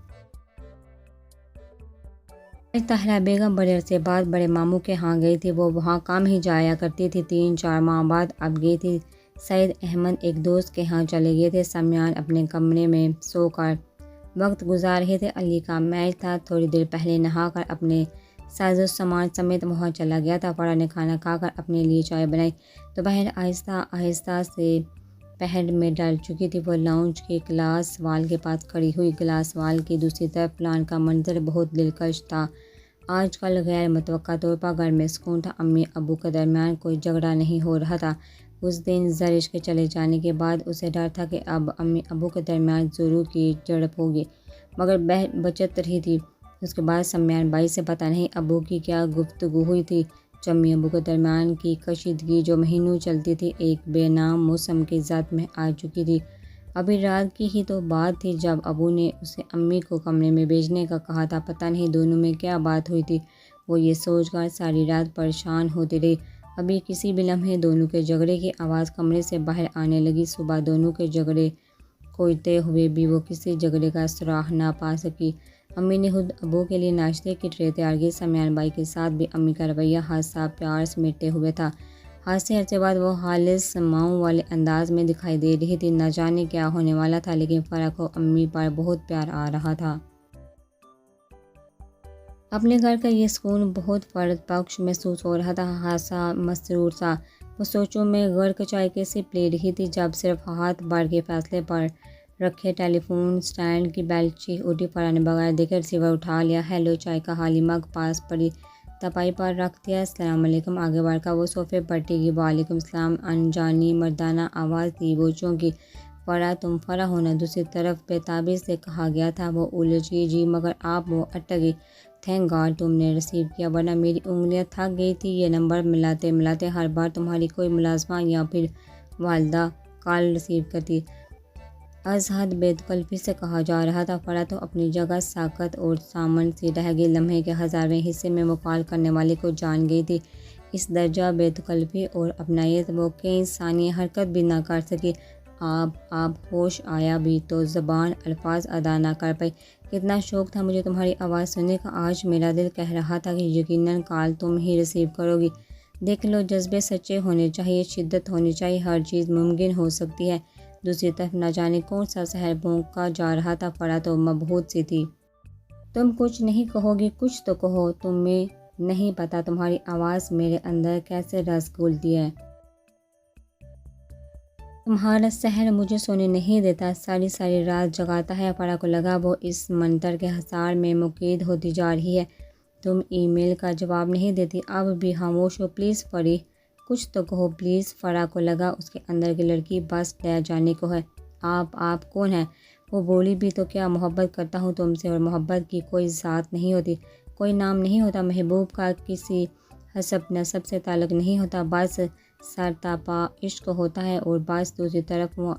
طاہرہ بیگم بڑے عرصے بعد بڑے ماموں کے ہاں گئی تھی۔ وہ وہاں کم ہی جایا کرتی تھی، 3-4 ماہ بعد اب گئی تھی۔ سعید احمد ایک دوست کے ہاں چلے گئے تھے۔ سمیان اپنے کمرے میں سو کر وقت گزار رہے تھے۔ علی کا میچ تھا۔ تھوڑی دیر پہلے نہا کر اپنے ساز و سامان سمیت وہاں چلا گیا تھا۔ فرح نے کھانا کھا کر اپنے لیے چائے بنائی۔ دوپہر آہستہ آہستہ سے پہر میں ڈال چکی تھی۔ وہ لاؤنج کے گلاس وال کے پاس کھڑی ہوئی۔ گلاس وال کی دوسری طرف لان کا منظر بہت دلکش تھا۔ آج کل غیر متوقع طور پر گھر میں سکون تھا۔ امی ابو کے درمیان کوئی جھگڑا نہیں ہو رہا تھا۔ اس دن زرش کے چلے جانے کے بعد اسے ڈر تھا کہ اب امی ابو کے درمیان ضرور کی جھڑپ ہوگی، مگر بچت رہی تھی۔ اس کے بعد سمیان بھائی سے پتہ نہیں ابو کی کیا گفتگو ہوئی تھی۔ امی ابو کے درمیان کی کشیدگی جو مہینوں چلتی تھی، ایک بے نام موسم کی ذات میں آ چکی تھی۔ ابھی رات کی ہی تو بات تھی جب ابو نے اسے امی کو کمرے میں بھیجنے کا کہا تھا۔ پتہ نہیں دونوں میں کیا بات ہوئی تھی۔ وہ یہ سوچ کر ساری رات پریشان ہوتی رہی۔ ابھی کسی بھی لمحے دونوں کے جھگڑے کی آواز کمرے سے باہر آنے لگی۔ صبح دونوں کے جھگڑے کھوجتے ہوئے بھی وہ کسی جھگڑے کا سراغ نہ پا سکی۔ امی نے خود ابو کے لیے ناشتے کی ٹرے تیار کی۔ سمیان بھائی کے ساتھ بھی امی کا رویہ ہنسا پیار سمیٹے ہوئے تھا۔ آج سے عرصے بعد وہ خالص ماؤں والے انداز میں دکھائی دے رہی تھی۔ نہ جانے کیا ہونے والا تھا، لیکن فرح کو امی پر بہت پیار آ رہا تھا۔ اپنے گھر کا یہ سکون بہت فرد بخش محسوس ہو رہا تھا۔ خاصا مسرور سا وہ سوچوں میں غرق چائے کی سپ لے رہی تھی جب صرف ہاتھ بھر کے فاصلے پر رکھے ٹیلی فون اسٹینڈ کی بیل چیخ اٹھی۔ فرح نے بغیر دیکھے ریسیور اٹھا لیا۔ ہیلو، چائے کا خالی مگ پاس پڑی تپائی پر رکھ دیا۔ السلام علیکم آگے بڑھ کر وہ صوفے پر ٹکی۔ وعلیکم السلام انجانی مردانہ آواز دی۔ وہ چونکی فرا تم فرا ہونا دوسری طرف بےتابی سے کہا گیا تھا۔ وہ الجھی جی مگر آپ وہ اٹک گئی۔ تھینک گاڈ تم نے ریسیو کیا ورنہ میری انگلیاں تھک گئی تھی یہ نمبر ملاتے ملاتے۔ ہر بار تمہاری کوئی ملازمہ یا پھر والدہ کال ریسیو کرتی۔ از حد بے تکلفی سے کہا جا رہا تھا۔ فرا تو اپنی جگہ ساکت اور سامن سی رہ گئی۔ لمحے کے ہزارویں حصے میں وہ کال کرنے والے کو جان گئی تھی۔ اس درجہ بے تکلفی اور اپنائیت وہ کئی ثانیے حرکت بھی نہ کر سکی۔ آپ ہوش آیا بھی تو زبان الفاظ ادا نہ کر پائی۔ کتنا شوق تھا مجھے تمہاری آواز سننے کا۔ آج میرا دل کہہ رہا تھا کہ یقیناً کال تم ہی ریسیو کرو گی۔ دیکھ لو جذبے سچے ہونے چاہیے، شدت ہونی چاہیے، ہر چیز ممکن ہو سکتی ہے۔ دوسری طرف نہ جانے کون سا سحر بھونکا جا رہا تھا۔ فرا تو مبہوت سی تھی۔ تم کچھ نہیں کہو گی، کچھ تو کہو۔ تمہیں نہیں پتہ تمہاری آواز میرے اندر کیسے رس گھولتی ہے۔ تمہارا سحر مجھے سونے نہیں دیتا، ساری ساری رات جگاتا ہے۔ فرا کو لگا وہ اس منتر کے حصار میں مقید ہوتی جا رہی ہے۔ تم ای میل کا جواب نہیں دیتی، اب بھی خاموش ہو۔ پلیز فری کچھ تو کہو پلیز۔ فرا کو لگا اس کے اندر کی لڑکی بس لے جانے کو ہے۔ آپ کون ہیں؟ وہ بولی بھی تو کیا محبت کرتا ہوں تم سے، اور محبت کی کوئی ذات نہیں ہوتی، کوئی نام نہیں ہوتا، محبوب کا کسی حسب نسب سے تعلق نہیں ہوتا، بس سرتاپا عشق ہوتا ہے۔ اور بس دوسری طرف وہ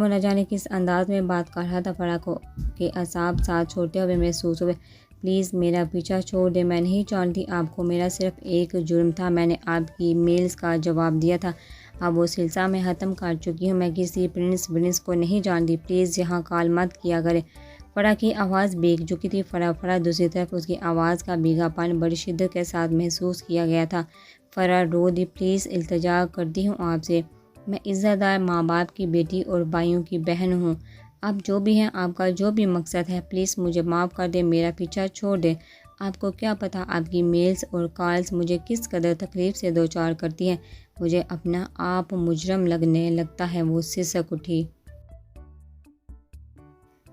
نہ جانے کس انداز میں بات کر رہا تھا۔ فرا کو کے اعصاب ساتھ چھوڑتے ہوئے محسوس ہوئے۔ پلیز میرا پیچھا چھوڑ دیں، میں نہیں جانتی آپ کو، میرا صرف ایک جرم تھا، میں نے آپ کی میلز کا جواب دیا تھا، اب وہ سلسلہ میں ختم کر چکی ہوں، میں کسی پرنس کو نہیں جانتی، پلیز یہاں کال مت کیا کریں۔ فرا کی آواز بھیگ چکی تھی۔ فرا دوسری طرف اس کی آواز کا بھیگا پن بڑی شدت کے ساتھ محسوس کیا گیا تھا۔ فرا رو دی۔ پلیز التجا کرتی ہوں آپ سے، میں عزت دار ماں باپ کی بیٹی اور بھائیوں کی بہن ہوں، آپ جو بھی ہیں، آپ کا جو بھی مقصد ہے، پلیز مجھے معاف کر دیں، میرا پیچھا چھوڑ دیں۔ آپ کو کیا پتہ آپ کی میلز اور کالز مجھے کس قدر تکلیف سے دوچار کرتی ہیں، مجھے اپنا آپ مجرم لگنے لگتا ہے۔ وہ سسک اٹھی۔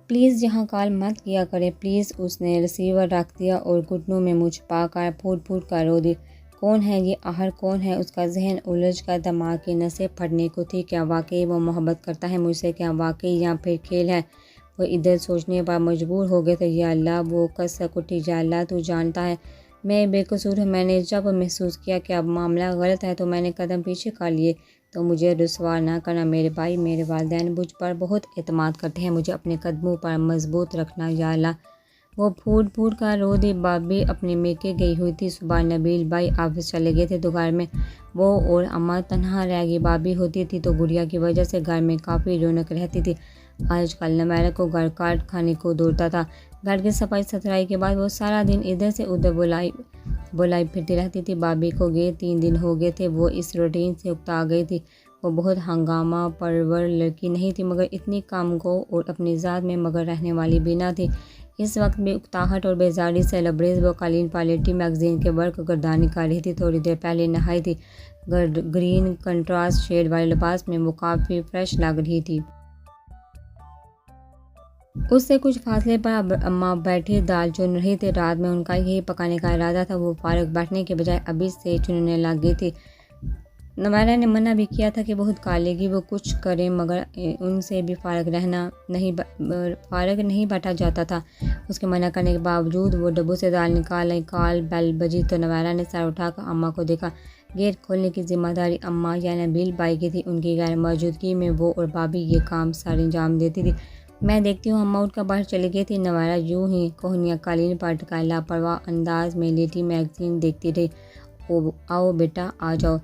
پلیز یہاں کال مت کیا کریں پلیز۔ اس نے ریسیور رکھ دیا اور گھٹنوں میں منہ چھپا کر پھوٹ پھوٹ کر رو دی۔ کون ہے یہ آخر کون ہے؟ اس کا ذہن الجھ کر دماغ کی نسیں پھٹنے کو تھی۔ کیا واقعی وہ محبت کرتا ہے مجھ سے؟ کیا واقعی یا پھر کھیل ہے؟ وہ ادھر سوچنے پر مجبور ہو گئے تھے۔ یا اللہ، وہ کسک اٹھی، یا اللہ تو جانتا ہے میں بے قصور ہوں، میں نے جب محسوس کیا کہ اب معاملہ غلط ہے تو میں نے قدم پیچھے کر لیے، تو مجھے رسوا نہ کرنا۔ میرے بھائی، میرے والدین مجھ پر بہت اعتماد کرتے ہیں، مجھے اپنے قدموں پر مضبوط رکھنا، یا اللہ۔ وہ پھوٹ پھوٹ کر رو دی۔ بابی اپنے میکے گئی ہوئی تھی۔ صبح نبیل بھائی آفس چلے گئے تھے تو گھر میں وہ اور اماں تنہا رہ گئی۔ بابی ہوتی تھی تو گڑیا کی وجہ سے گھر میں کافی رونق رہتی تھی۔ آج کل نویرہ کو گھر کاٹ کھانے کو دوڑتا تھا۔ گھر کی صفائی ستھرائی کے بعد وہ سارا دن ادھر سے ادھر بلائی پھرتی رہتی تھی۔ بابی کو گئے 3 دن ہو گئے تھے، وہ اس روٹین سے اکتا گئی تھی۔ وہ بہت ہنگامہ پرور لڑکی نہیں تھی مگر اتنی کام کو اور اپنی ذات میں مگر رہنے والی بھی نہ تھی۔ اس وقت بھی اکتاہٹ اور بیزاری سے لبریز وہ قالین پر لیٹی میگزین کے ورق گردانی کر رہی تھی۔ تھوڑی دیر پہلے نہائی تھی۔ گرین کنٹراسٹ شیڈ والے لباس میں وہ کافی فریش لگ رہی تھی۔ اس سے کچھ فاصلے پر اماں بیٹھی دال چن رہی تھی۔ رات میں ان کا یہی پکانے کا ارادہ تھا۔ وہ فارغ بیٹھنے کے بجائے ابھی سے چننے لگ گئی تھی۔ نویرہ نے منع بھی کیا تھا کہ بہت کالے گی، وہ کچھ کریں، مگر ان سے بھی فارغ نہیں بیٹھا جاتا تھا۔ اس کے منع کرنے کے باوجود وہ ڈبوں سے دال نکال آئی۔ کال بیل بجی تو نویرہ نے سر اٹھا کر اماں کو دیکھا۔ گیٹ کھولنے کی ذمہ داری اماں یا نبیل بھائی کی تھی۔ ان کی غیر موجودگی میں وہ اور بابی یہ کام سر انجام دیتی تھی۔ میں دیکھتی ہوں۔ اماں اٹھ کر باہر چلی گئی تھی۔ نویرہ یوں ہی کوہنیاں قالین پر ٹکائے لاپرواہ انداز میں لیٹی میگزین دیکھتی رہی۔ آؤ بیٹا آ جاؤ،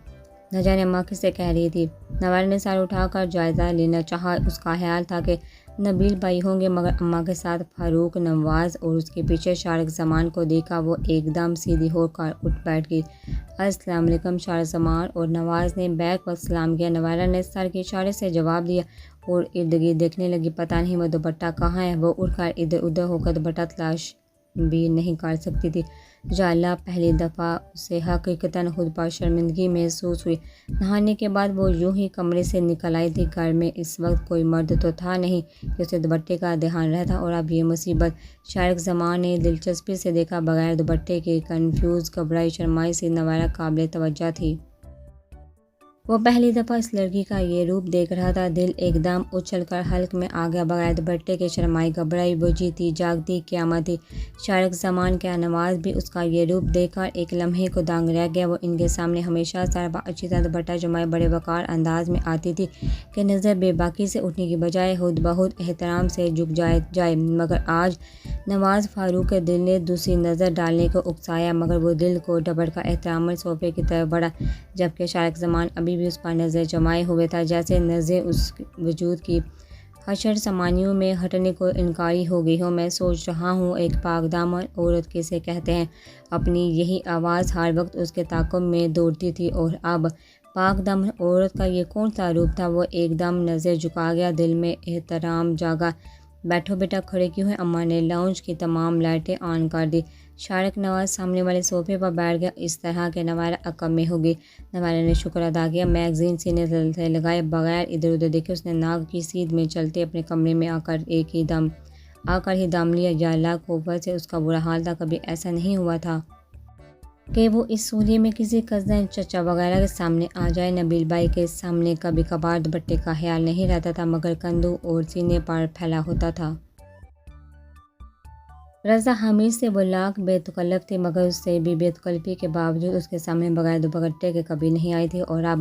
نہ جانے اماں کس سے کہہ رہی تھی۔ نویرہ نے سر اٹھا کر جائزہ لینا چاہا۔ اس کا خیال تھا کہ نبیل بھائی ہوں گے، مگر اماں کے ساتھ فاروق نواز اور اس کے پیچھے شارق زمان کو دیکھا وہ ایک دم سیدھی ہو کر اٹھ بیٹھ گئی۔ السلام علیکم۔ شارق زمان اور نواز نے بیک وقت سلام کیا۔ نویرہ نے سر کے اشارے سے جواب دیا اور ارد گرد دیکھنے لگی۔ پتہ نہیں وہ دوپٹہ کہاں ہے۔ وہ اٹھ کر ادھر ادھر ہو کر دوپٹہ تلاش بھی نہیں کر سکتی تھی۔ یا اللہ، پہلی دفعہ اسے حقیقتاً خود پر شرمندگی محسوس ہوئی۔ نہانے کے بعد وہ یوں ہی کمرے سے نکل آئی تھی۔ گھر میں اس وقت کوئی مرد تو تھا نہیں کہ اسے دوپٹے کا دھیان رہتا، اور اب یہ مصیبت! شارق زمان نے دلچسپی سے دیکھا۔ بغیر دوپٹے کے کنفیوز، گھبرائی، شرمائی سی نوائرہ قابل توجہ تھی۔ وہ پہلی دفعہ اس لڑکی کا یہ روپ دیکھ رہا تھا۔ دل ایک دم اچھل کر حلق میں آ گیا۔ بغیر دوپٹے کے شرمائی، گھبرائی، بجھی تھی، جاگتی قیامت تھی۔ شارق زمان کیا نواز بھی اس کا یہ روپ دیکھ کر ایک لمحے کو دنگ رہ گیا۔ وہ ان کے سامنے ہمیشہ سرپا اچھی طرح دوپٹہ جمائے بڑے وقار انداز میں آتی تھی کہ نظر بے باکی سے اٹھنے کی بجائے خود بخود احترام سے جھک جائے، مگر آج نواز فاروق کے دل نے دوسری نظر ڈالنے کو اکسایا، مگر وہ دل کو ڈپٹ کر احتراماً صوفے کی طرف بڑھا، جبکہ شارق زمان ابھی بھی اس پر نظر جمائے ہوئے تھا، جیسے نظریں اس وجود کی حشر سامانیوں میں ہٹنے کو انکاری ہو گئی ہوں۔ میں سوچ رہا ہوں، ایک پاک دامن عورت کسے کہتے ہیں؟ اپنی یہی آواز ہر وقت اس کے تعاقب میں دوڑتی تھی، اور اب پاک دامن عورت کا یہ کون سا روپ تھا؟ وہ ایک دم نظر جھکا گیا، دل میں احترام جاگا۔ بیٹھو بیٹا، کھڑے کیوں ہیں؟ اماں نے لاؤنج کی تمام لائٹیں آن کر دی۔ شارق نواز سامنے والے صوفے پر بیٹھ گیا، اس طرح کہ نوائرہ عقب میں ہو گئی۔ نوائرہ نے شکر ادا کیا۔ میگزین سینے سے لگائے بغیر ادھر ادھر دیکھے اس نے ناک کی سیدھ میں چلتے اپنے کمرے میں آ کر ہی دم لیا۔ یا اللہ، کوفہ سے اس کا برا حال تھا، کبھی ایسا نہیں ہوا تھا کہ وہ اس سولیے میں کسی کزن، چچا وغیرہ کے سامنے آ جائے۔ نبیل بھائی کے سامنے کبھی کبھار دوپٹے کا خیال نہیں رہتا تھا، مگر کندھوں اور سینے پر پھیلا ہوتا تھا۔ رضا حمید سے وہ لاکھ بے تکلف تھی، مگر اس سے بھی بے تکلفی کے باوجود اس کے سامنے بغیر دوپٹے کے کبھی نہیں آئی تھی، اور اب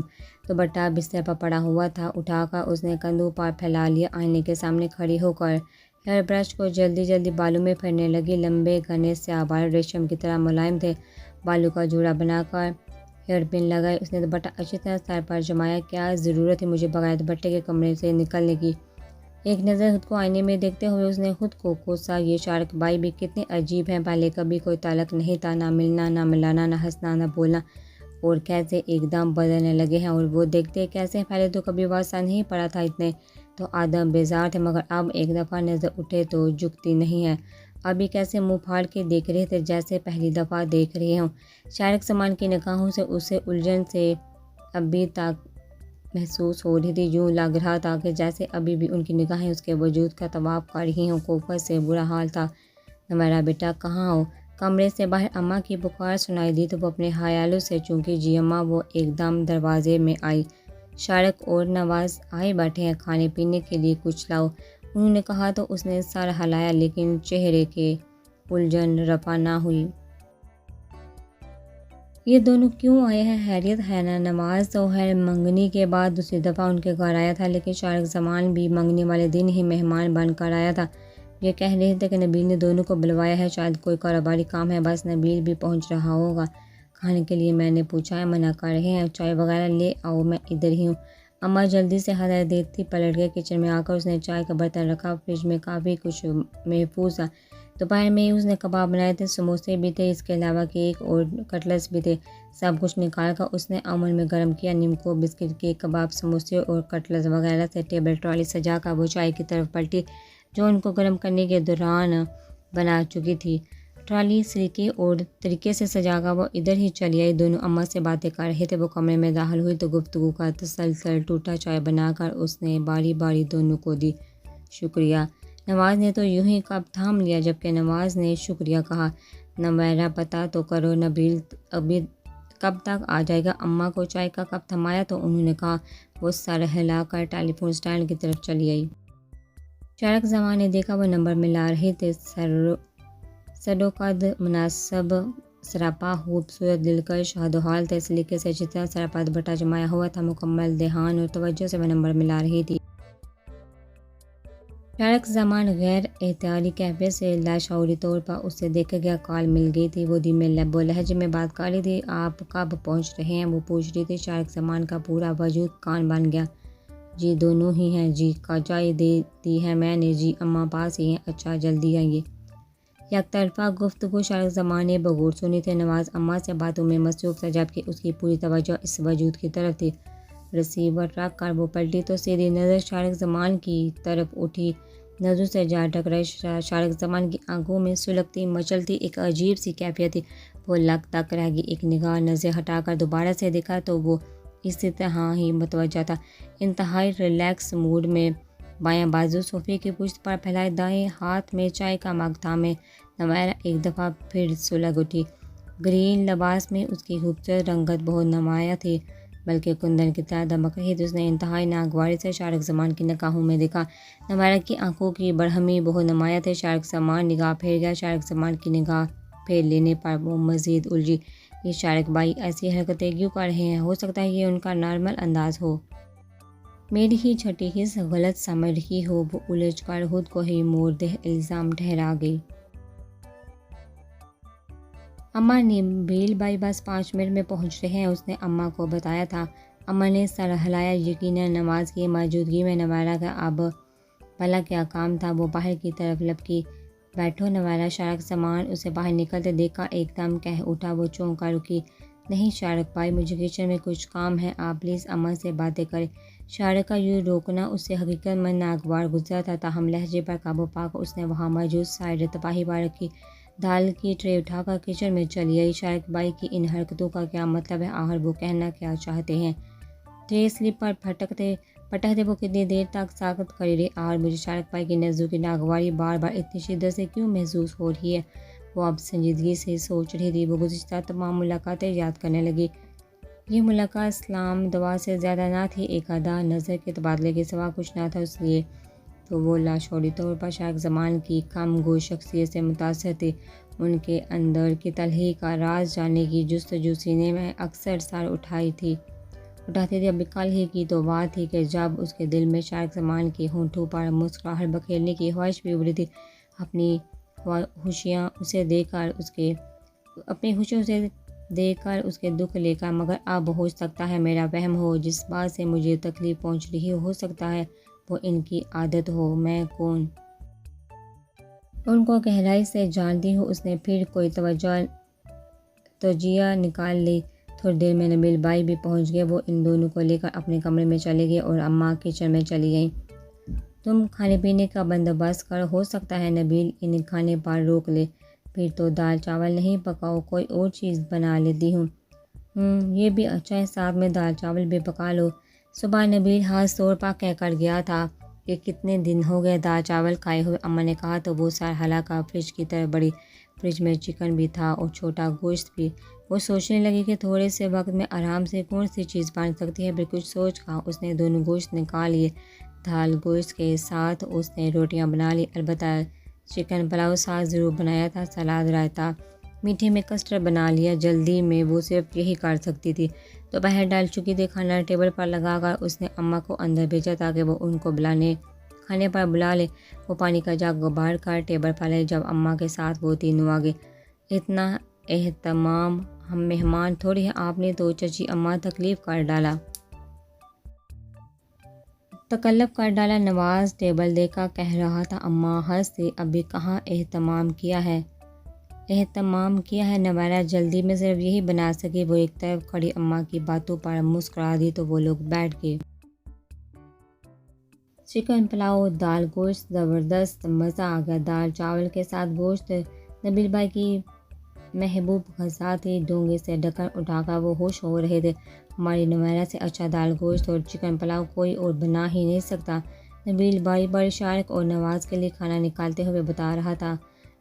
دوپٹہ بستر پر پڑا ہوا تھا۔ اٹھا کر اس نے کندھوں پر پھیلا لیا، آئینے کے سامنے کھڑی ہو کر ہیئر برش کو جلدی بالوں میں پھیرنے لگی۔ لمبے گھنے سیاہ بال ریشم کی طرح ملائم تھے۔ بالوں کا جوڑا بنا کر ہیئر پن لگائی، اس نے دوپٹہ اچھی طرح سر پر جمایا۔ کیا ضرورت ہے مجھے بغیر دوپٹے کے کمرے سے نکلنے کی؟ ایک نظر خود کو آئینے میں دیکھتے ہوئے اس نے خود کو کوسا۔ یہ شارق بھائی بھی کتنے عجیب ہیں، پہلے کبھی کوئی تعلق نہیں تھا، نہ ملنا، نہ ملانا، نہ ہنسنا، نہ بولنا، اور کیسے ایک دم بدلنے لگے ہیں۔ اور وہ دیکھتے کیسے ہیں، پہلے تو کبھی واسطہ نہیں پڑا تھا، اتنے تو آدم بیزار تھے، مگر اب ایک دفعہ نظر اٹھے تو جھکتی نہیں ہے۔ ابھی کیسے منہ پھاڑ کے دیکھ رہے تھے، جیسے پہلی دفعہ دیکھ رہے ہوں۔ شارق زمان کی نگاہوں سے اسے الجھن سے ابھی تک محسوس ہو رہی تھی، یوں لگ رہا تھا کہ جیسے ابھی بھی ان کی نگاہیں اس کے وجود کا طواف کر رہی ہوں۔ کوفہ سے برا حال تھا۔ نوائرہ بیٹا کہاں ہو؟ کمرے سے باہر اماں کی پکار سنائی دی تو وہ اپنے خیالوں سے چونکی۔ جی اماں، وہ ایک دم دروازے میں آئی۔ شارق اور نواز آئے بیٹھے ہیں، کھانے پینے کے لیے کچھ لاؤ، انہوں نے کہا تو اس نے سر ہلایا، لیکن چہرے کے الجھن رفع نہ ہوئی۔ یہ دونوں کیوں آئے ہیں؟ خیریت ہے نا؟ نواز تو خیر منگنی کے بعد دوسری دفعہ ان کے گھر آیا تھا، لیکن شارق زمان بھی منگنی والے دن ہی مہمان بن کر آیا تھا۔ یہ کہہ رہے تھے کہ نبیل نے دونوں کو بلوایا ہے، شاید کوئی کاروباری کام ہے، بس نبیل بھی پہنچ رہا ہوگا۔ کھانے کے لیے میں نے پوچھا ہے، منع کر رہے ہیں؟ چائے وغیرہ لے آؤ، میں ادھر ہی ہوں۔ اماں جلدی سے ہدایت دیتی پلٹ گئے کچن میں۔ آ کر اس نے چائے کا برتن رکھا، فریج میں کافی کچھ محفوظ تھا۔ دوپہر میں اس نے کباب بنائے تھے، سموسے بھی تھے، اس کے علاوہ کیک اور کٹلس بھی تھے۔ سب کچھ نکال کر اس نے اوون میں گرم کیا۔ نیمکو، بسکٹ، کیک، کباب، سموسے اور کٹلس وغیرہ سے ٹیبل ٹرالی سجا کر وہ چائے کی طرف پلٹی جو ان کو گرم کرنے کے دوران بنا چکی تھی۔ ٹرالی سلیقے اور طریقے سے سجا کر وہ ادھر ہی چلی آئی۔ دونوں اماں سے باتیں کر رہے تھے۔ وہ کمرے میں داخل ہوئی تو گفتگو کا تسلسل ٹوٹا۔ چائے بنا کر اس نے باری باری دونوں کو دی۔ شکریہ۔ نواز نے تو یوں ہی کپ تھام لیا، جبکہ نواز نے شکریہ کہا۔ نوائرہ پتہ تو کرو، نبیل ابھی کب تک آ جائے گا؟ اماں کو چائے کا کپ تھمایا تو انہوں نے کہا۔ وہ سر ہلا کر ٹیلی فون اسٹینڈ کی طرف چلی آئی۔ شارق زمان نے دیکھا وہ نمبر ملا رہے تھے۔ سروقد مناسب، سراپا خوبصورت، دلکش حدوحال تھے، سلیقے سے اچھی طرح سراپا دوپٹہ جمایا ہوا تھا، مکمل دھیان اور توجہ سے وہ نمبر ملا رہی تھی۔ شارق زمان غیر اختیاری کیفیت سے لاشعوری طور پر اس سے دیکھا گیا۔ کال مل گئی تھی، وہ دھیمے لب و لہجے میں بات کر رہی تھی۔ آپ کب پہنچ رہے ہیں؟ وہ پوچھ رہی تھی۔ شارق زمان کا پورا وجود کان بن گیا۔ جی دونوں ہی ہیں جی، چائے دے دی ہے میں نے جی، اماں پاس ہی ہیں۔ اچھا جلدی آئیے۔ یک طرفہ گفتگو شارق زمان نے بغور سنی تھی۔ نواز اماں سے باتوں میں مصروف تھا، جبکہ اس کی پوری توجہ اس وجود کی طرف تھی۔ ریسیور رکھ کر وہ پلٹی تو سیدھی نظر شارق زمان کی طرف اٹھی۔ نظروں سے جا ٹکرائے۔ شارق زمان کی آنکھوں میں سلگتی مچلتی ایک عجیب سی کیفیت تھی۔ وہ لگ تک رہ گئی، ایک نگاہ نظر ہٹا کر دوبارہ سے دیکھا تو وہ اسی طرح ہی متوجہ تھا، انتہائی ریلیکس موڈ میں۔ بایاں بازو صوفے کی پشت پر پھیلائے، دائیں ہاتھ میں چائے کا مگ تھامے نوائرہ ایک دفعہ پھر سلگ اٹھی۔ گرین لباس میں اس کی خوبصورت رنگت بہت نمایاں تھی، بلکہ کندن کی طرح دمک رہی تھی۔ اس نے انتہائی ناگواری سے شارق زمان کی نگاہوں میں دیکھا۔ نوائرہ کی آنکھوں کی برہمی بہت نمایاں تھی۔ شارق زمان نگاہ پھیر گیا۔ شارق زمان کی نگاہ پھیر لینے پر وہ مزید الجھی۔ یہ شارق بھائی ایسی حرکتیں کیوں کر رہے ہیں؟ ہو سکتا ہے یہ ان کا نارمل انداز ہو۔ میری ہی چھٹی حس غلط سمجھ رہی ہو۔ وہ الجھ کر خود کو ہی مورد الزام ٹھہرا گئی۔ اماں نبیل بھائی بس 5 منٹ میں پہنچ رہے ہیں، اس نے اماں کو بتایا تھا۔ اماں نے سر ہلایا۔ یقیناً نواز کی موجودگی میں نوائرہ کا اب بھلا کیا کام تھا؟ وہ باہر کی طرف لپکی۔ بیٹھو نوائرہ۔ شارق زمان اسے باہر نکلتے دیکھا ایک دم کہہ اٹھا۔ وہ چونک کر رکی۔ نہیں شارق بھائی، مجھے کچن میں کچھ کام ہے، آپ پلیز اماں سے باتیں کریں۔ شارق کا یوں روکنا اس سے حقیقت میں ناگوار گزرا تھا، تاہم لہجے پر قابو پا کر اس نے وہاں موجود سائڈ تپاہی پر رکھی دال کی ٹرے اٹھا کر کچن میں چلی آئی۔ شارق بھائی کی ان حرکتوں کا کیا مطلب ہے؟ آخر وہ کہنا کیا چاہتے ہیں؟ ٹرے سلپ پر پٹکتے وہ کتنی دیر تک ساکت کھڑی رہی۔ آخر مجھے شارق بھائی کی نظروں کی ناگواری بار بار اتنی شدت سے کیوں محسوس ہو رہی ہے؟ وہ اب سنجیدگی سے سوچ رہی تھی۔ وہ گزشتہ تمام ملاقاتیں یاد کرنے لگی۔ یہ ملاقات سلام دعا سے زیادہ نہ تھی، ایک آدھا نظر کے تبادلے کے سوا کچھ نہ تھا۔ اس لیے تو وہ لاشعوری طور پر شارق زمان کی کم گو شخصیت سے متاثر تھی۔ ان کے اندر کی تلخی کا راز جاننے کی جستجو سینے میں اکثر سر اٹھاتی تھی۔ ابھی کل ہی کی تو بات تھی کہ جب اس کے دل میں شارق زمان کے ہونٹوں پر مسکراہٹ بکھیرنے کی خواہش بھی ابھری تھی، اپنی خوشیاں اسے دے کر اس کے دکھ لے کر۔ مگر اب ہو سکتا ہے میرا وہم ہو، جس بات سے مجھے تکلیف پہنچ رہی ہو سکتا ہے وہ ان کی عادت ہو۔ میں کون ان کو گہرائی سے جانتی ہوں۔ اس نے پھر کوئی توجیہ نکال لی۔ تھوڑی دیر میں نبیل بھائی بھی پہنچ گئے۔ وہ ان دونوں کو لے کر اپنے کمرے میں چلے گئے اور اماں کچن میں چلی گئیں۔ تم کھانے پینے کا بندوبست کرو، ہو سکتا ہے نبیل انہیں کھانے پر روک لے۔ پھر تو دال چاول نہیں پکاؤ، کوئی اور چیز بنا لیتی ہوں۔ یہ بھی اچھا ہے، ساتھ میں دال چاول بھی پکا لو۔ صبح نبیل ہاتھ طور پر کہہ کر گیا تھا کہ کتنے دن ہو گئے دال چاول کھائے ہوئے، اماں نے کہا تو وہ سر ہلا کر فریج کی طرف بڑھی۔ فریج میں چکن بھی تھا اور چھوٹا گوشت بھی۔ وہ سوچنے لگی کہ تھوڑے سے وقت میں آرام سے کون سی چیز بن سکتی ہے۔ پھر کچھ سوچ کر اس نے دونوں گوشت نکال لیے۔ دال گوشت کے ساتھ اس نے روٹیاں بنا لی، البتہ چکن پلاؤ ساتھ ضرور بنایا تھا۔ سلاد، رائتا، میٹھے میں کسٹرڈ بنا لیا۔ جلدی میں وہ صرف یہی کر سکتی تھی۔ دوپہر ڈال چکی تھی۔ کھانا ٹیبل پر لگا کر اس نے اماں کو اندر بھیجا تاکہ وہ ان کو کھانے پر بلا لے۔ وہ پانی کا جگ بھر کر ٹیبل پر لائی۔ جب اماں کے ساتھ وہ تینوں آگے، اتنا اہتمام ہم مہمان تھوڑی ہیں، آپ نے تو چچی اماں تکلف کر ڈالا۔ نواز ٹیبل دیکھ کر کہہ رہا تھا۔ اماں ہنس دی۔ ابھی کہاں اہتمام کیا ہے نوائرہ جلدی میں صرف یہی بنا سکی۔ وہ ایک طرف کھڑی اماں کی باتوں پر مسکرا دی تو وہ لوگ بیٹھ گئے۔ چکن پلاؤ، دال گوشت، زبردست، مزہ آ گیا۔ دال چاول کے ساتھ گوشت نبیل بھائی کی محبوب غذا تھی۔ ڈونگے سے ڈھکن اٹھا کر وہ ہوش ہو رہے تھے۔ ہماری نوائرہ سے اچھا دال گوشت اور چکن پلاؤ کوئی اور بنا ہی نہیں سکتا، نبیل بھائی بڑے شارق اور نواز کے لیے کھانا نکالتے ہوئے بتا رہا تھا۔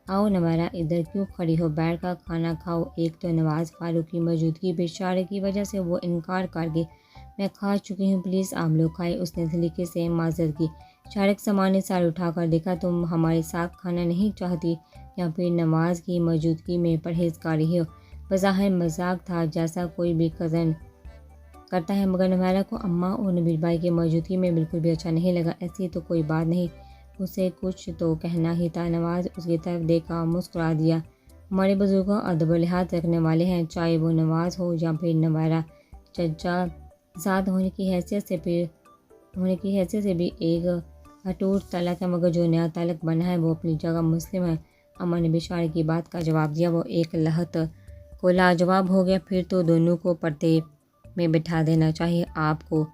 آؤ نوائرہ، ادھر کیوں کھڑی ہو، بیٹھ کر کھانا کھاؤ۔ ایک تو نواز فاروق کی موجودگی بھی شارق کی وجہ سے وہ انکار کر گئی۔ میں کھا چکی ہوں، پلیز آپ لوگ کھائیں، اس نے سلیقے سے معذرت کی۔ شارق زمان نے سر اٹھا کر دیکھا۔ تم ہمارے ساتھ کھانا نہیں چاہتی یا پھر نواز کی موجودگی میں پرہیزگاری ہو؟ بظاہر مذاق تھا، جیسا کوئی بھی کزن کرتا ہے، مگر نوائرہ کو اماں اور نبیل بھائی کی موجودگی میں بالکل بھی اچھا نہیں لگا۔ ایسی تو کوئی بات نہیں، اسے کچھ تو کہنا ہی تھا۔ نواز اس کی طرف دیکھا، مسکرا دیا۔ ہمارے بزرگوں ادب و لحاظ رکھنے والے ہیں، چاہے وہ نواز ہو یا پھر نوائرہ۔ چچا زاد ہونے کی حیثیت سے بھی ایک اٹوٹ تعلق ہے، مگر جو نیا تعلق بنا ہے وہ اپنی جگہ مسلم ہے۔ اماں نے بھی شارق کی بات کا جواب دیا۔ وہ ایک لحظت کو لاجواب ہو گیا۔ پھر تو دونوں کو پردے میں بٹھا دینا چاہیے آپ کو،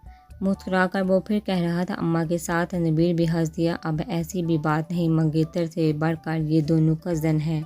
مسکرا کر وہ پھر کہہ رہا تھا، اماں کے ساتھ نبیل بھی ہنس دیا۔ اب ایسی بھی بات نہیں، منگیتر سے بڑھ کر یہ دونوں کزن ہیں۔